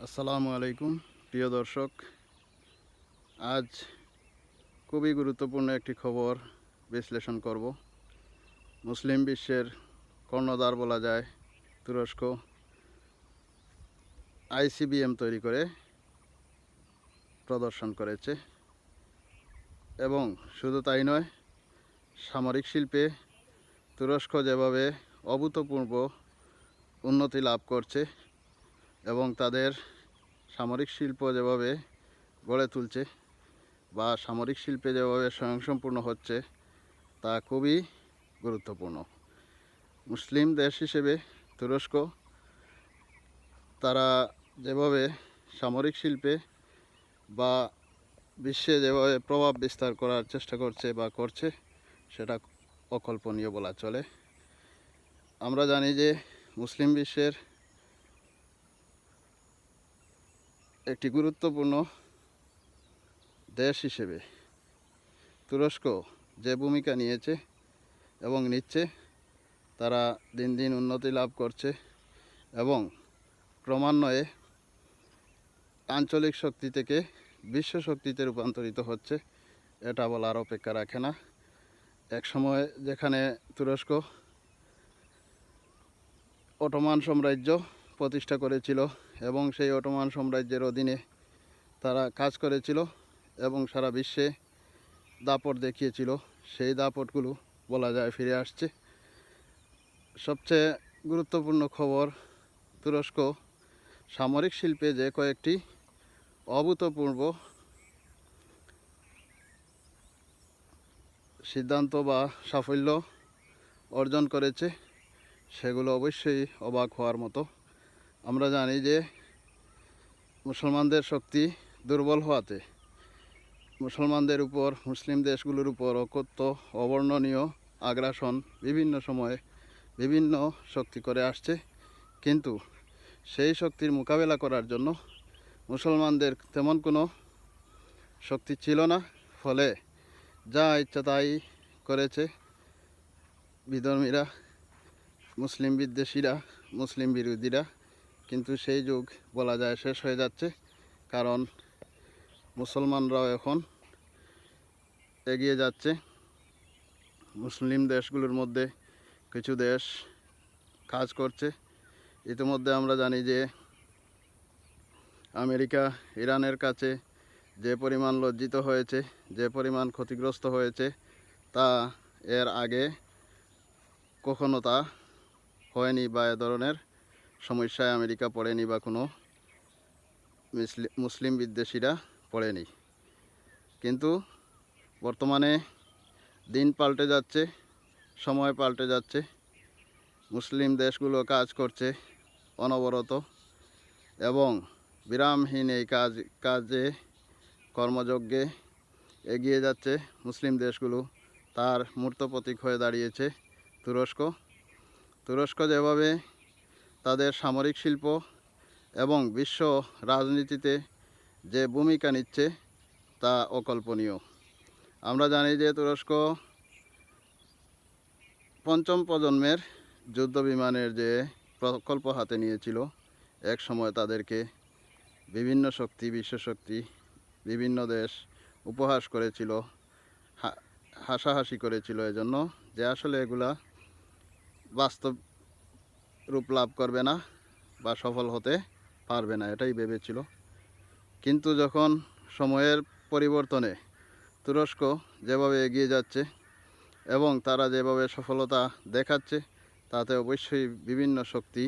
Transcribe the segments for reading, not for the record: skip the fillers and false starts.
আসসালামু আলাইকুম প্রিয় দর্শক। আজ খুবই গুরুত্বপূর্ণ একটি খবর বিশ্লেষণ করব। মুসলিম বিশ্বের কর্ণধার বলা যায় তুরস্ক আইসিবিএম তৈরি করে প্রদর্শন করেছে, এবং শুধু তাই নয়, সামরিক শিল্পে তুরস্ক যেভাবে অভূতপূর্ব উন্নতি লাভ করছে এবং তাদের সামরিক শিল্প যেভাবে গড়ে তুলছে বা সামরিক শিল্পে যেভাবে স্বয়ংসম্পূর্ণ হচ্ছে তা খুবই গুরুত্বপূর্ণ। মুসলিম দেশ হিসেবে তুরস্ক তারা যেভাবে সামরিক শিল্পে বা বিশ্বে যেভাবে প্রভাব বিস্তার করার চেষ্টা করছে বা করছে, সেটা অকল্পনীয় বলা চলে। আমরা জানি যে মুসলিম বিশ্বের একটি গুরুত্বপূর্ণ দেশ হিসেবে তুরস্ক যে ভূমিকা নিয়েছে এবং নিচ্ছে, তারা দিন দিন উন্নতি লাভ করছে এবং ক্রমান্বয়ে আঞ্চলিক শক্তি থেকে বিশ্ব শক্তিতে রূপান্তরিত হচ্ছে। এটা বলার অপেক্ষা রাখে না। এক সময় যেখানে তুরস্ক অটোমান সাম্রাজ্য প্রতিষ্ঠা করেছিল এবং সেই অটোমান সাম্রাজ্যের অধীনে তারা কাজ করেছিল এবং সারা বিশ্বে দাপট দেখিয়েছিল, সেই দাপটগুলো বলা যায় ফিরে আসছে। সবচেয়ে গুরুত্বপূর্ণ খবর, তুরস্ক সামরিক শিল্পে যে কয়েকটি অভূতপূর্ব সিদ্ধান্ত বা সাফল্য অর্জন করেছে, সেগুলো অবশ্যই অবাক হওয়ার মতো। আমরা জানি যে মুসলমানদের শক্তি দুর্বল হওয়াতে মুসলমানদের উপর, মুসলিম দেশগুলোর উপর অকথ্য অবর্ণনীয় আগ্রাসন বিভিন্ন সময়ে বিভিন্ন শক্তি করে আসছে, কিন্তু সেই শক্তির মোকাবেলা করার জন্য মুসলমানদের তেমন কোনো শক্তি ছিল না। ফলে যা ইচ্ছা তাই করেছে বিধর্মীরা, মুসলিম বিদ্বেষীরা, মুসলিম বিরোধীরা। কিন্তু সেই যুগ বলা যায় শেষ হয়ে যাচ্ছে, কারণ মুসলমানরাও এখন এগিয়ে যাচ্ছে। মুসলিম দেশগুলোর মধ্যে কিছু দেশ কাজ করছে। ইতিমধ্যে আমরা জানি যে আমেরিকা ইরানের কাছে যে পরিমাণ লজ্জিত হয়েছে, যে পরিমাণ ক্ষতিগ্রস্ত হয়েছে, তা এর আগে কখনো তা হয়নি বা এ ধরনের সমস্যায় আমেরিকা পড়েনি বা কোনো মুসলিম বিদ্বেষীরা পড়েনি। কিন্তু বর্তমানে দিন পাল্টে যাচ্ছে, সময় পাল্টে যাচ্ছে। মুসলিম দেশগুলো কাজ করছে অনবরত এবং বিরামহীন এই কাজে কর্মযজ্ঞে এগিয়ে যাচ্ছে মুসলিম দেশগুলো। তার মূর্ত প্রতীক হয়ে দাঁড়িয়েছে তুরস্ক। তুরস্ক যেভাবে তাদের সামরিক শিল্প এবং বিশ্ব রাজনীতিতে যে ভূমিকা নিচ্ছে তা অকল্পনীয়। আমরা জানি যে তুরস্ক পঞ্চম প্রজন্মের যুদ্ধ বিমানের যে প্রকল্প হাতে নিয়েছিল, এক সময় তাদেরকে বিভিন্ন শক্তি, বিশ্ব শক্তি, বিভিন্ন দেশ উপহাস করেছিল, হাসাহাসি করেছিল, এজন্য যে আসলে এগুলা বাস্তব রূপ লাভ করবে না বা সফল হতে পারবে না, এটাই ভেবেছিল। কিন্তু যখন সময়ের পরিবর্তনে তুরস্ক যেভাবে এগিয়ে যাচ্ছে এবং তারা যেভাবে সফলতা দেখাচ্ছে, তাতে অবশ্যই বিভিন্ন শক্তি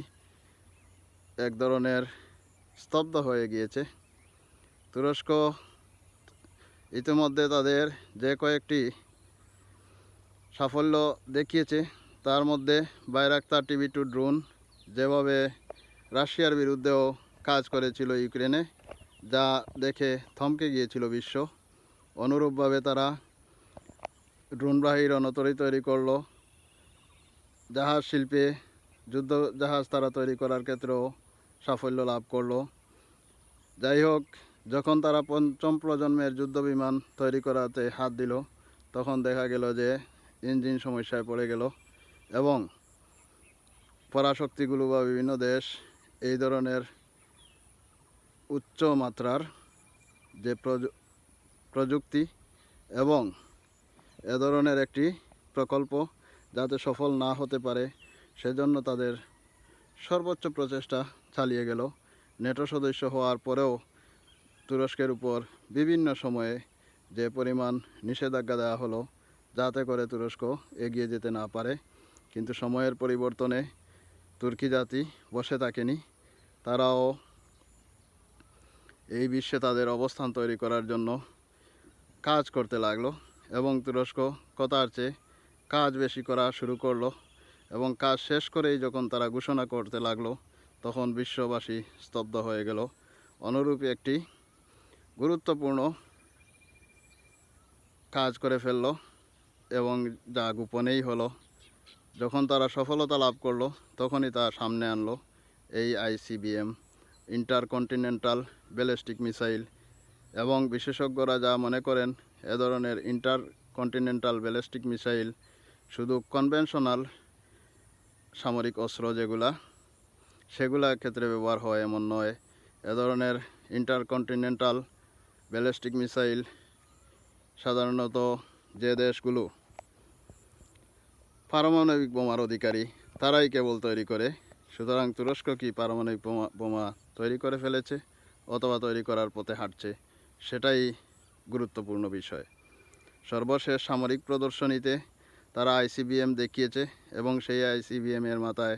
এক ধরনের স্তব্ধ হয়ে গিয়েছে। তুরস্ক ইতিমধ্যে তাদের যে কয়েকটি সাফল্য দেখিয়েছে, তার মধ্যে বাইরাক্তার TB2 ড্রোন যেভাবে রাশিয়ার বিরুদ্ধেও কাজ করেছিল ইউক্রেনে, যা দেখে থমকে গিয়েছিল বিশ্ব। অনুরূপভাবে তারা ড্রোনবাহী রণতরী তৈরি করলো, জাহাজ শিল্পে যুদ্ধ জাহাজ তারা তৈরি করার ক্ষেত্রেও সাফল্য লাভ করলো। যাই হোক, যখন তারা পঞ্চম প্রজন্মের যুদ্ধ বিমান তৈরি করাতে হাত দিল, তখন দেখা গেল যে ইঞ্জিন সমস্যায় পড়ে গেল এবং পরাশক্তিগুলো বা বিভিন্ন দেশ এই ধরনের উচ্চ মাত্রার যে প্রযুক্তি এবং এ ধরনের একটি প্রকল্প যাতে সফল না হতে পারে সেজন্য তাদের সর্বোচ্চ প্রচেষ্টা চালিয়ে গেল। নেটো সদস্য হওয়ার পরেও তুরস্কের উপর বিভিন্ন সময়ে যে পরিমাণ নিষেধাজ্ঞা দেওয়া হলো যাতে করে তুরস্ক এগিয়ে যেতে না পারে, কিন্তু সময়ের পরিবর্তনে তুর্কি জাতি বসে থাকেনি। তারাও এই বিশ্বে তাদের অবস্থান তৈরি করার জন্য কাজ করতে লাগলো এবং তুরস্ক কথার চেয়ে কাজ বেশি করা শুরু করলো এবং কাজ শেষ করেই যখন তারা ঘোষণা করতে লাগলো তখন বিশ্ববাসী স্তব্ধ হয়ে গেল। অনুরূপ একটি গুরুত্বপূর্ণ কাজ করে ফেললো এবং যা গোপনেই হলো। যখন তারা সফলতা লাভ করলো তখনই তা সামনে আনলো এই আইসিবিএম, ইন্টারকন্টিনেন্টাল ব্যালিস্টিক মিসাইল। এবং বিশেষজ্ঞরা যা মনে করেন এ ধরনের ইন্টারকন্টিনেন্টাল ব্যালিস্টিক মিসাইল শুধু কনভেনশনাল সামরিক অস্ত্র সেগুলা ক্ষেত্রে ব্যবহার হয় এমন নয়। এ ধরনের ইন্টারকন্টিনেন্টাল ব্যালিস্টিক মিসাইল সাধারণত যে দেশগুলো পারমাণবিক বোমার অধিকারী তারাই কেবল তৈরি করে। সুতরাং তুরস্ক কি পারমাণবিক বোমা তৈরি করে ফেলেছে অথবা তৈরি করার পথে হাঁটছে, সেটাই গুরুত্বপূর্ণ বিষয়। সর্বশেষ সামরিক প্রদর্শনীতে তারা আইসিবিএম দেখিয়েছে এবং সেই আইসিবিএমের মাথায়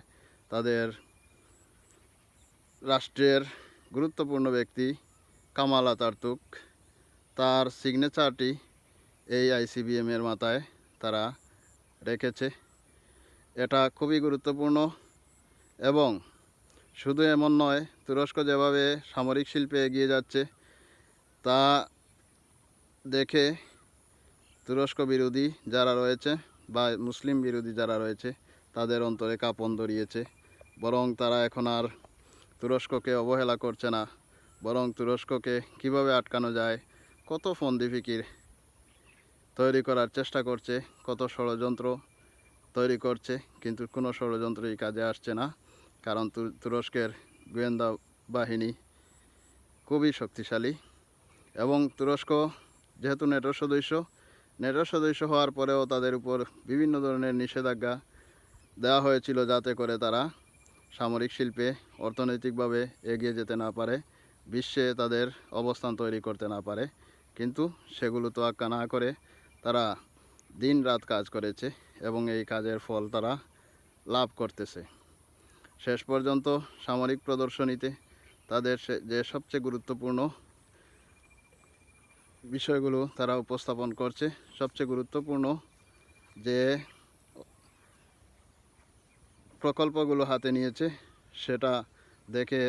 তাদের রাষ্ট্রের গুরুত্বপূর্ণ ব্যক্তি কামাল আতাতুর্ক, তার সিগনেচারটি এই আইসিবিএমের মাথায় তারা রেখেছে। এটা খুবই গুরুত্বপূর্ণ এবং শুধু এমন নয়, তুরস্ক যেভাবে সামরিক শিল্পে এগিয়ে যাচ্ছে তা দেখে তুরস্ক বিরোধী যারা রয়েছে বা মুসলিম বিরোধী যারা রয়েছে তাদের অন্তরে কাঁপন ধরিয়েছে। বরং তারা এখন আর তুরস্ককে অবহেলা করছে না, বরং তুরস্ককে কিভাবে আটকানো যায় কত ফন্দি ফিকির তৈরি করার চেষ্টা করছে, কত ষড়যন্ত্র তৈরি করছে, কিন্তু কোনো ষড়যন্ত্রই কাজে আসছে না। কারণ তুরস্কের গোয়েন্দা বাহিনী খুবই শক্তিশালী এবং তুরস্ক যেহেতু নেটো সদস্য হওয়ার পরেও তাদের উপর বিভিন্ন ধরনের নিষেধাজ্ঞা দেওয়া হয়েছিল যাতে করে তারা সামরিক শিল্পে অর্থনৈতিকভাবে এগিয়ে যেতে না পারে, বিশ্বে তাদের অবস্থান তৈরি করতে না পারে। কিন্তু সেগুলো তোয়াক্কা না করে তারা দিন রাত কাজ করেছে এবং এই কাজের ফল তারা লাভ করতেছে। শেষ পর্যন্ত সামরিক প্রদর্শনীতে তাদের যে সবচেয়ে গুরুত্বপূর্ণ বিষয়গুলো তারা উপস্থাপন করছে, সবচেয়ে গুরুত্বপূর্ণ যে প্রকল্পগুলো হাতে নিয়েছে সেটা দেখে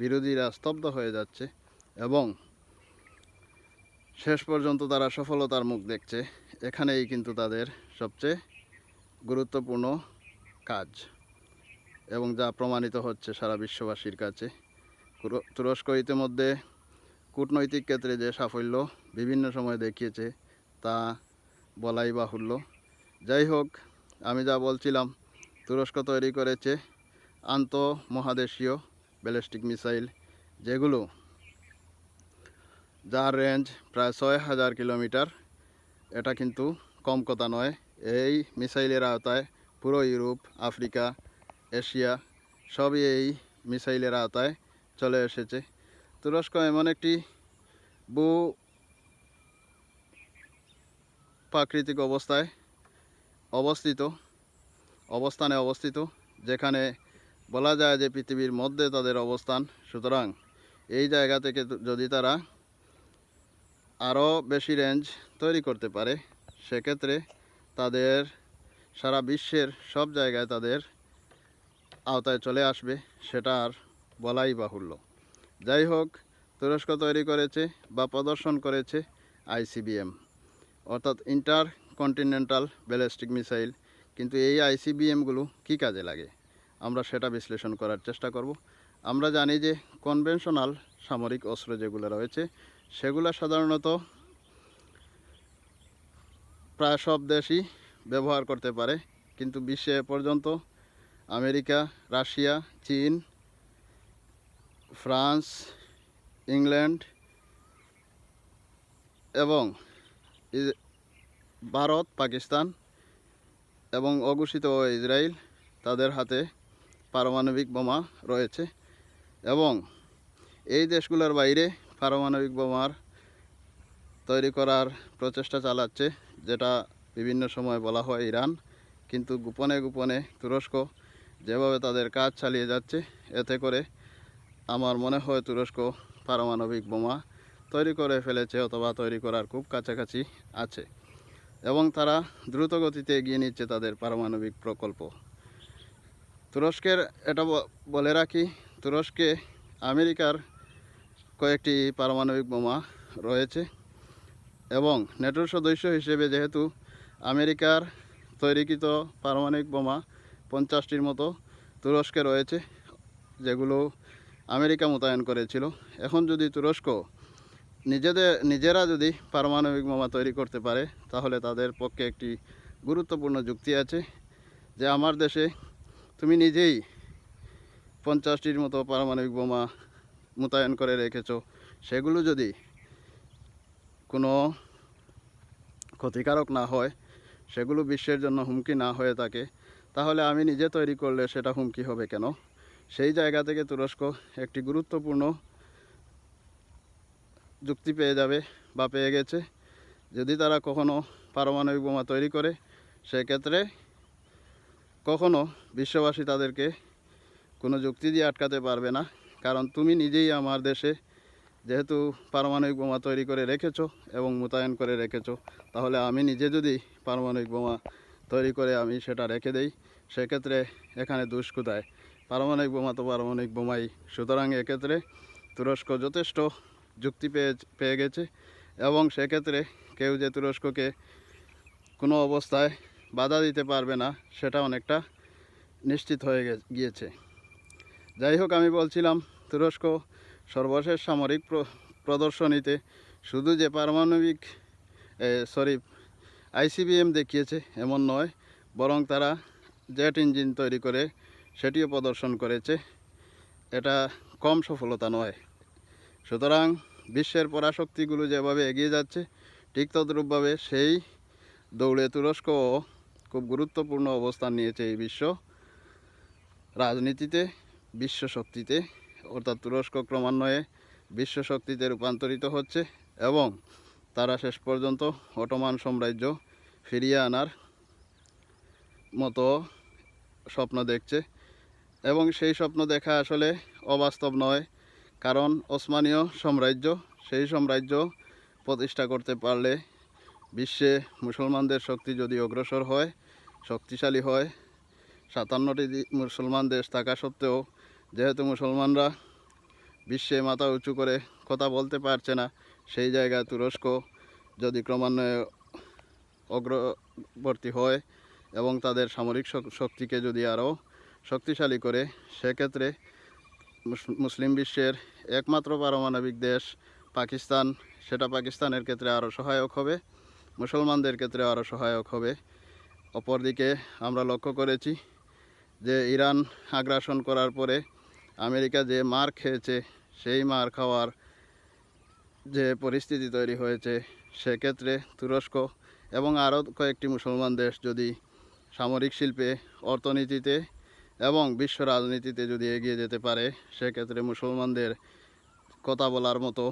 বিরোধীরা স্তব্ধ হয়ে যাচ্ছে এবং শেষ পর্যন্ত তারা সফলতার মুখ দেখছে। এখানেই কিন্তু তাদের সবচেয়ে গুরুত্বপূর্ণ কাজ এবং যা প্রমাণিত হচ্ছে সারা বিশ্ববাসীর কাছে। তুরস্ক ইতিমধ্যে কূটনৈতিক ক্ষেত্রে যে সাফল্য বিভিন্ন সময় দেখিয়েছে তা বলাই বাহুল্য। যাই হোক, আমি যা বলছিলাম, তুরস্ক তৈরি করেছে আন্তঃমহাদেশীয় ব্যালিস্টিক মিসাইল যেগুলো যার রেঞ্জ প্রায় ৬,০০০ কিলোমিটার। এটা কিন্তু কম কথা নয়। এই মিসাইলের আওতায় পুরো ইউরোপ, আফ্রিকা, এশিয়া সবই এই মিসাইলের আওতায় চলে এসেছে। তুরস্ক এমন একটি প্রাকৃতিক অবস্থানে অবস্থিত যেখানে বলা যায় যে পৃথিবীর মধ্যে তাদের অবস্থান। সুতরাং এই জায়গা থেকে যদি তারা আরও বেশি রেঞ্জ তৈরি করতে পারে সেক্ষেত্রে তাদের সারা বিশ্বের সব জায়গায় তাদের আওতায় চলে আসবে, সেটা আর বলাই বাহুল্য। যাই হোক, তুরস্ক তৈরি করেছে বা প্রদর্শন করেছে আইসিবিএম অর্থাৎ ইন্টারকন্টিনেন্টাল ব্যালিস্টিক মিসাইল। কিন্তু এই আইসিবিএমগুলো কী কাজে লাগে আমরা সেটা বিশ্লেষণ করার চেষ্টা করব। আমরা জানি যে কনভেনশনাল সামরিক অস্ত্র যেগুলো রয়েছে সেগুলো সাধারণত প্রায় সব দেশই ব্যবহার করতে পারে, কিন্তু বিশ্বে পর্যন্ত আমেরিকা, রাশিয়া, চীন, ফ্রান্স, ইংল্যান্ড এবং ভারত, পাকিস্তান এবং অঘোষিত ইসরায়েল তাদের হাতে পারমাণবিক বোমা রয়েছে এবং এই দেশগুলোর বাইরে পারমাণবিক বোমার তৈরি করার প্রচেষ্টা চালাচ্ছে, যেটা বিভিন্ন সময় বলা হয় ইরান। কিন্তু গোপনে গোপনে তুরস্ক যেভাবে তাদের কাজ চালিয়ে যাচ্ছে, এতে করে আমার মনে হয় তুরস্ক পারমাণবিক বোমা তৈরি করে ফেলেছে অথবা তৈরি করার খুব কাছাকাছি আছে এবং তারা দ্রুত গতিতে এগিয়ে নিচ্ছে তাদের পারমাণবিক প্রকল্প। তুরস্কের এটা বলে রাখি, তুরস্কে আমেরিকার কয়েকটি পারমাণবিক বোমা রয়েছে এবং নেটোর সদস্য হিসেবে যেহেতু আমেরিকার তৈরিকৃত পারমাণবিক বোমা 50টির মতো তুরস্কে রয়েছে, যেগুলো আমেরিকা মোতায়েন করেছিল। এখন যদি তুরস্ক নিজেরা যদি পারমাণবিক বোমা তৈরি করতে পারে, তাহলে তাদের পক্ষে একটি গুরুত্বপূর্ণ যুক্তি আছে যে আমার দেশে তুমি নিজেই 50টির মতো পারমাণবিক বোমা মোতায়েন করে রেখেছো, সেগুলো যদি কোনো ক্ষতিকারক না হয়, সেগুলো বিশ্বের জন্য হুমকি না হয়ে থাকে, তাহলে আমি নিজে তৈরি করলে সেটা হুমকি হবে কেন? সেই জায়গা থেকে তুরস্ক একটি গুরুত্বপূর্ণ যুক্তি পেয়ে যাবে বা পেয়ে গেছে। যদি তারা কখনো পারমাণবিক বোমা তৈরি করে, সেক্ষেত্রে কখনো বিশ্ববাসী তাদেরকে কোনো যুক্তি দিয়ে আটকাতে পারবে না, কারণ তুমি নিজেই আমার দেশে যেহেতু পারমাণবিক বোমা তৈরি করে রেখেছো এবং মোতায়েন করে রেখেছো, তাহলে আমি নিজে যদি পারমাণবিক বোমা তৈরি করে আমি সেটা রেখে দেই, সেক্ষেত্রে এখানে দোষ কোথায়? পারমাণবিক বোমা তো পারমাণবিক বোমাই। সুতরাং এক্ষেত্রে তুরস্ক যথেষ্ট যুক্তি পেয়ে গেছে এবং সেক্ষেত্রে কেউ যে তুরস্ককে কোনো অবস্থায় বাধা দিতে পারবে না, সেটা অনেকটা নিশ্চিত হয়ে গিয়েছে। যাই হোক, আমি বলছিলাম তুরস্ক সর্বশেষ সামরিক প্রদর্শনীতে শুধু যে পারমাণবিক আইসিবিএম দেখিয়েছে এমন নয়, বরং তারা জেট ইঞ্জিন তৈরি করে সেটিও প্রদর্শন করেছে। এটা কম সফলতা নয়। সুতরাং বিশ্বের পরাশক্তিগুলো যেভাবে এগিয়ে যাচ্ছে, ঠিক তদ্রূপভাবে সেই দৌড়ে তুরস্কও খুব গুরুত্বপূর্ণ অবস্থান নিয়েছে এই বিশ্ব রাজনীতিতে, বিশ্ব শক্তিতে। অর্থাৎ তুরস্ক ক্রমান্বয়ে বিশ্ব শক্তিতে রূপান্তরিত হচ্ছে এবং তারা শেষ পর্যন্ত অটোমান সাম্রাজ্য ফিরিয়ে আনার মতো স্বপ্ন দেখছে এবং সেই স্বপ্ন দেখা আসলে অবাস্তব নয়, কারণ ওসমানীয় সাম্রাজ্য, সেই সাম্রাজ্য প্রতিষ্ঠা করতে পারলে বিশ্বে মুসলমানদের শক্তি যদি অগ্রসর হয়, শক্তিশালী হয়, 57টি মুসলমান দেশ থাকা সত্ত্বেও যেহেতু মুসলমানরা বিশ্বে মাথা উঁচু করে কথা বলতে পারছে না, সেই জায়গায় তুরস্ক যদি ক্রমান্বয়ে অগ্রবর্তী হয় এবং তাদের সামরিক শক্তিকে যদি আরও শক্তিশালী করে, সেক্ষেত্রে মুসলিম বিশ্বের একমাত্র পারমাণবিক দেশ পাকিস্তান, সেটা পাকিস্তানের ক্ষেত্রে আরও সহায়ক হবে, মুসলমানদের ক্ষেত্রে আরও সহায়ক হবে। অপরদিকে আমরা লক্ষ্য করেছি যে ইরান আগ্রাসন করার পরে আমেরিকা যে মার খেয়েছে, সেই মার খাওয়ার যে পরিস্থিতি তৈরি হয়েছে, সেক্ষেত্রে তুরস্ক এবং আরও কয়েকটি মুসলমান দেশ যদি সামরিক শিল্পে, অর্থনীতিতে এবং বিশ্ব রাজনীতিতে যদি এগিয়ে যেতে পারে, সেক্ষেত্রে মুসলমানদের কথা বলার মতো,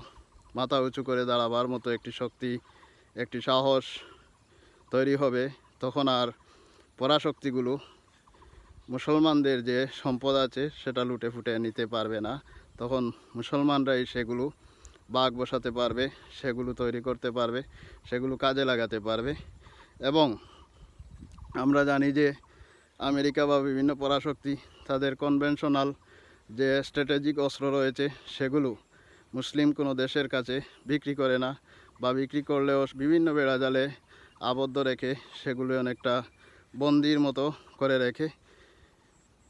মাথা উঁচু করে দাঁড়াবার মতো একটি শক্তি, একটি সাহস তৈরি হবে। তখন আর পরাশক্তিগুলো মুসলমানদের যে সম্পদ আছে সেটা লুটে ফুটে নিতে পারবে না। তখন মুসলমানরাই সেগুলো বাগ বসাতে পারবে, সেগুলো তৈরি করতে পারবে, সেগুলো কাজে লাগাতে পারবে। এবং আমরা জানি যে আমেরিকা বা বিভিন্ন পরাশক্তি তাদের কনভেনশনাল যে স্ট্র্যাটেজিক অস্ত্র রয়েছে, সেগুলো মুসলিম কোনো দেশের কাছে বিক্রি করে না, বা বিক্রি করলেও বিভিন্ন বেড়াজালে আবদ্ধ রেখে সেগুলো অনেকটা বন্দির মতো করে রেখে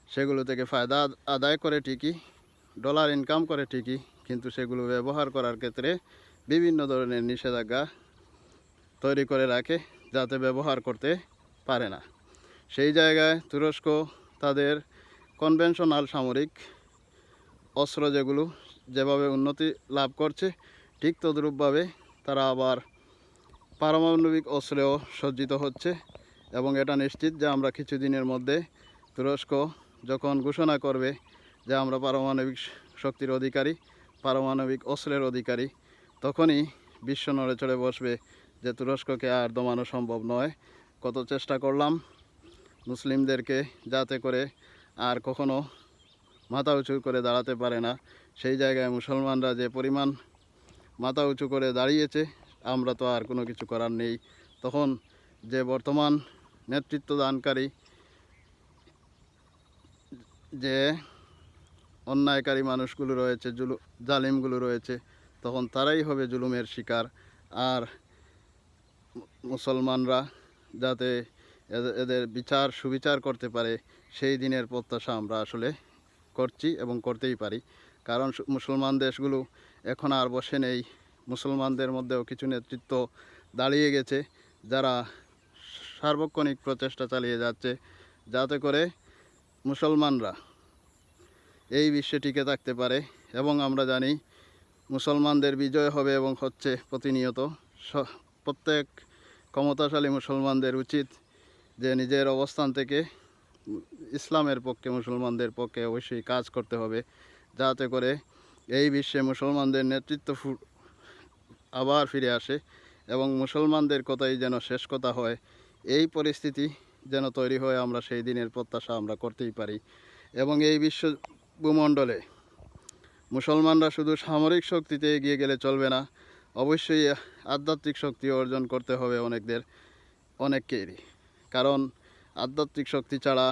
সেগুলো থেকে ফায়দা আদায় করে ঠিকই, ডলার ইনকাম করে ঠিকই, কিন্তু সেগুলো ব্যবহার করার ক্ষেত্রে বিভিন্ন ধরনের নিষেধাজ্ঞা তৈরি করে রাখে যাতে ব্যবহার করতে পারে না। সেই জায়গায় তুরস্ক তাদের কনভেনশনাল সামরিক অস্ত্র যেগুলো, যেভাবে উন্নতি লাভ করছে ঠিক তদ্রূপভাবে তারা আবার পারমাণবিক অস্ত্রেও সজ্জিত হচ্ছে এবং এটা নিশ্চিত যে আমরা কিছুদিনের মধ্যে তুরস্ক যখন ঘোষণা করবে যে আমরা পারমাণবিক শক্তির অধিকারী, পারমাণবিক অস্ত্রের অধিকারী, তখনই বিশ্ব নড়ে চড়ে বসবে যে তুরস্ককে আর দমানো সম্ভব নয়। কত চেষ্টা করলাম মুসলিমদেরকে যাতে করে আর কখনো মাথা উঁচু করে দাঁড়াতে পারে না, সেই জায়গায় মুসলমানরা যে পরিমাণ মাথা উঁচু করে দাঁড়িয়েছে, আমরা তো আর কোনো কিছু করার নেই। তখন যে বর্তমান নেতৃত্ব দানকারী যে অন্যায়কারী মানুষগুলো রয়েছে, জালিমগুলো রয়েছে, তখন তারাই হবে জুলুমের শিকার। আর মুসলমানরা যাতে এদের বিচার সুবিচার করতে পারে সেই দিনের প্রত্যাশা আমরা আসলে করছি এবং করতেই পারি। কারণ মুসলমান দেশগুলো এখন আর বসে নেই, মুসলমানদের মধ্যেও কিছু নেতৃত্ব দাঁড়িয়ে গেছে যারা সার্বক্ষণিক প্রচেষ্টা চালিয়ে যাচ্ছে যাতে করে মুসলমানরা এই বিশ্বে টিকে থাকতে পারে। এবং আমরা জানি মুসলমানদের বিজয় হবে এবং হচ্ছে প্রতিনিয়ত। প্রত্যেক ক্ষমতাশালী মুসলমানদের উচিত যে নিজের অবস্থান থেকে ইসলামের পক্ষে, মুসলমানদের পক্ষে অবশ্যই কাজ করতে হবে যাতে করে এই বিশ্বে মুসলমানদের নেতৃত্ব আবার ফিরে আসে এবং মুসলমানদের কথাই যেন শেষ কথা হয়। এই পরিস্থিতি যেন তৈরি হয়, আমরা সেই দিনের প্রত্যাশা আমরা করতেই পারি। এবং এই বিশ্ব ভূমণ্ডলে মুসলমানরা শুধু সামরিক শক্তিতে এগিয়ে গেলে চলবে না, অবশ্যই আধ্যাত্মিক শক্তি অর্জন করতে হবে অনেককেই। কারণ আধ্যাত্মিক শক্তি ছাড়া